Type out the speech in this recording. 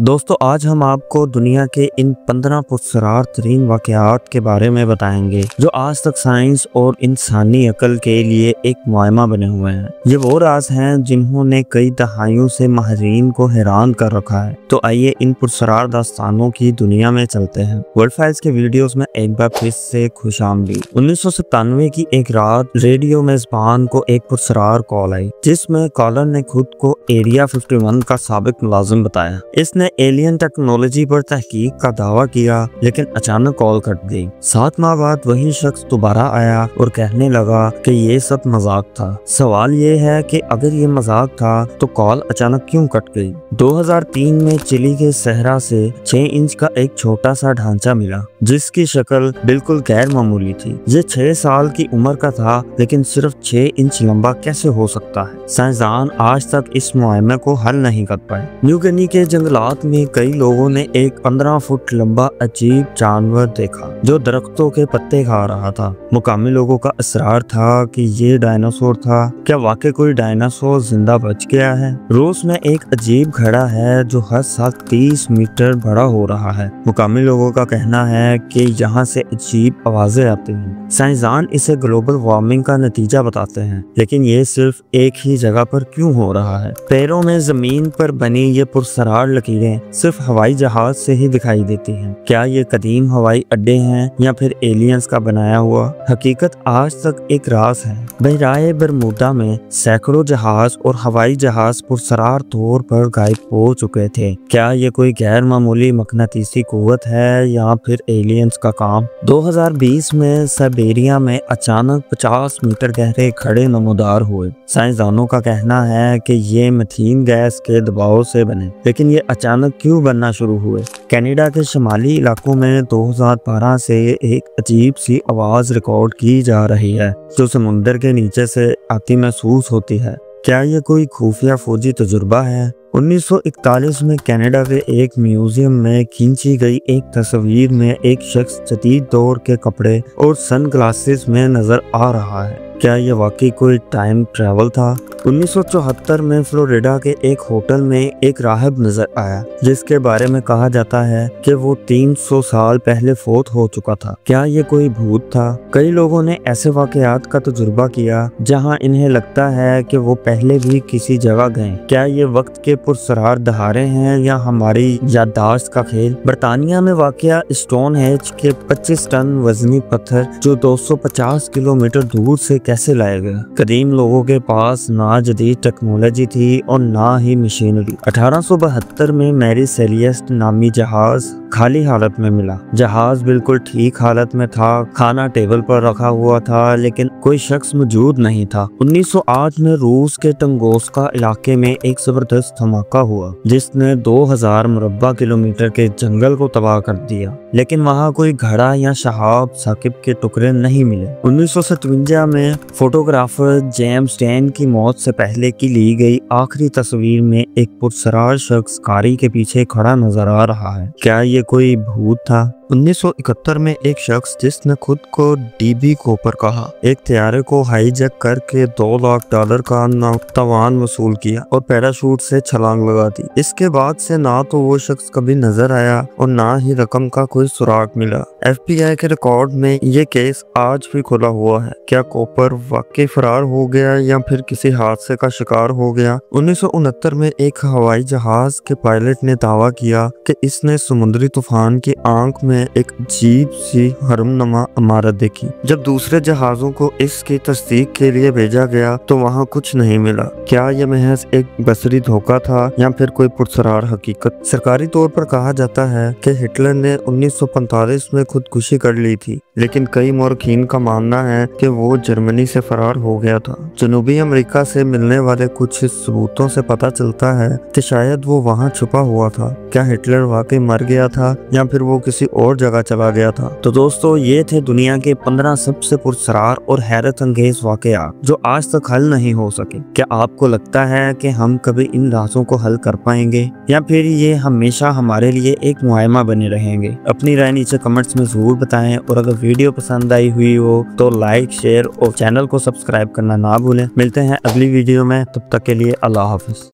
दोस्तों आज हम आपको दुनिया के इन 15 पुरस्कार तरीन वाक़यात के बारे में बताएंगे जो आज तक साइंस और इंसानी अक्ल के लिए एक मुआयना बने हुए हैं। ये वो राज हैं जिन्होंने कई दहाइयों से माहिरीन को हैरान कर रखा है। तो आइए इन पुरस्कार दास्तानों की दुनिया में चलते हैं। वर्ल्ड फाइल्स के वीडियोस में एक बार फिर से खुशामदीद। 1997 की एक रात रेडियो मेजबान को एक पुरस्कार कॉल आई जिसमें कॉलर ने खुद को एरिया 51 का साबिक मुलाजिम बताया। इसने एलियन टेक्नोलॉजी पर तहकीक का दावा किया लेकिन अचानक कॉल कट गई। 7 माह बाद वही शख्स दोबारा आया और कहने लगा कि ये सब मजाक था। सवाल ये है कि अगर ये मजाक था तो कॉल अचानक क्यों कट गई। 2003 में चिली के सहरा से 6 इंच का एक छोटा सा ढांचा मिला जिसकी शक्ल बिल्कुल गैर मामूली थी। ये 6 साल की उम्र का था लेकिन सिर्फ 6 इंच लंबा कैसे हो सकता है। साइंसदान आज तक इस मुआयने को हल नहीं कर पाए। न्यू गिनी के जंगलात में कई लोगों ने एक 15 फुट लंबा अजीब जानवर देखा जो दरख्तों के पत्ते खा रहा था। मुकामी लोगों का इसरार था कि ये डायनासोर था। क्या वाकई कोई डायनासोर जिंदा बच गया है। रूस में एक अजीब घड़ा है जो हर साल 30 मीटर बड़ा हो रहा है। मुकामी लोगों का कहना है कि यहाँ से अजीब आवाजें आती हैं। साइंसदान इसे ग्लोबल वार्मिंग का नतीजा बताते हैं लेकिन ये सिर्फ एक ही जगह पर क्यों हो रहा है। पैरों में जमीन पर बनी ये पुरस्कार लकीरें सिर्फ हवाई जहाज से ही दिखाई देती हैं। क्या ये कदीम हवाई अड्डे हैं या फिर एलियंस का बनाया हुआ। हकीकत आज तक एक राज है। बहराए बरमूडा में सैकड़ों जहाज और हवाई जहाज पुरस्कार तौर पर गायब हो चुके थे। क्या ये कोई गैर मामूली मकनातीसी कुव्वत है या फिर एलियंस का काम। 2020 में साइबेरिया में अचानक 50 मीटर गहरे खड़े नमूदार हुए। साइंसदानों का कहना है कि ये मीथेन गैस के दबाव से बने लेकिन ये अचानक क्यों बनना शुरू हुए। कनाडा के शुमाली इलाकों में 2012 से एक अजीब सी आवाज रिकॉर्ड की जा रही है जो समुद्र के नीचे से आती महसूस होती है। क्या ये कोई खुफिया फौजी तजुर्बा है। 1941 में कनाडा के एक म्यूजियम में खींची गई एक तस्वीर में एक शख्स जदीद दौर के कपड़े और सनग्लासेस में नजर आ रहा है। क्या ये वाकई कोई टाइम ट्रैवल था। 1974 में फ्लोरिडा के एक होटल में एक राहब नजर आया जिसके बारे में कहा जाता है कि वो 300 साल पहले फोत हो चुका था। क्या ये कोई भूत था। कई लोगों ने ऐसे वाकयात का तजुर्बा किया जहां इन्हें लगता है कि वो पहले भी किसी जगह गए। क्या ये वक्त के पुरस्कार दहाड़े हैं या हमारी याददाश्त का खेल। बरतानिया में वाकया स्टोनहेंज के 25 टन वजनी पत्थर जो 250 किलोमीटर दूर से कैसे लाया गया। कदीम लोगों के पास ना जदीद टेक्नोलॉजी थी और ना ही मशीनरी। 1872 में मैरी सेलियस्ट नामी जहाज खाली हालत में मिला। जहाज बिल्कुल ठीक हालत में था। खाना टेबल पर रखा हुआ था लेकिन कोई शख्स मौजूद नहीं था। 1908 में रूस के टंगोस्का इलाके में एक जबरदस्त धमाका हुआ जिसने 2000 मुरब्बा किलोमीटर के जंगल को तबाह कर दिया लेकिन वहाँ कोई घड़ा या शहाब साकिब के टुकड़े नहीं मिले। 1957 में फोटोग्राफर जेम्स डैन की मौत से पहले की ली गई आखिरी तस्वीर में एक पुरस्कार शख्स कारी के पीछे खड़ा नजर आ रहा है। क्या ये कोई भूत था। 1971 में एक शख्स जिसने खुद को डीबी कोपर कहा एक तैयारे को हाईजैक करके $2 लाख का तावान वसूल किया और पैराशूट से छलांग लगा दी। इसके बाद से ना तो वो शख्स कभी नजर आया और ना ही रकम का कोई सुराग मिला। FBI के रिकॉर्ड में ये केस आज भी खुला हुआ है। क्या कोपर वाकई फरार हो गया या फिर किसी हादसे का शिकार हो गया। 1969 में एक हवाई जहाज के पायलट ने दावा किया कि इसने समुद्री तूफान की आंख में एक अजीब सी हरमनुमा इमारत देखी। जब दूसरे जहाजों को इसकी तस्दीक के लिए भेजा गया तो वहाँ कुछ नहीं मिला। क्या यह महज एक बसरी धोखा था या फिर कोई पुरस्कार हकीकत। सरकारी तौर पर कहा जाता है कि हिटलर ने 1945 में खुदकुशी कर ली थी लेकिन कई मौरखीन का मानना है कि वो जर्मनी से फरार हो गया था। जनूबी अमेरिका से मिलने वाले कुछ सबूतों से पता चलता है कि शायद वो वहाँ छुपा हुआ था। क्या हिटलर वाकई मर गया था या फिर वो किसी और जगह चला गया था। तो दोस्तों ये थे दुनिया के 15 सबसे पुरस्कार और हैरत अंगेज वाकयात जो आज तक हल नहीं हो सके। क्या आपको लगता है कि हम कभी इन राजों को हल कर पाएंगे या फिर ये हमेशा हमारे लिए एक मुआयना बने रहेंगे। अपनी राय नीचे कमेंट्स में जरूर बताएं और अगर वीडियो पसंद आई हुई हो तो लाइक शेयर और चैनल को सब्सक्राइब करना ना भूलें। मिलते हैं अगली वीडियो में, तब तक के लिए अल्लाह हाफिज।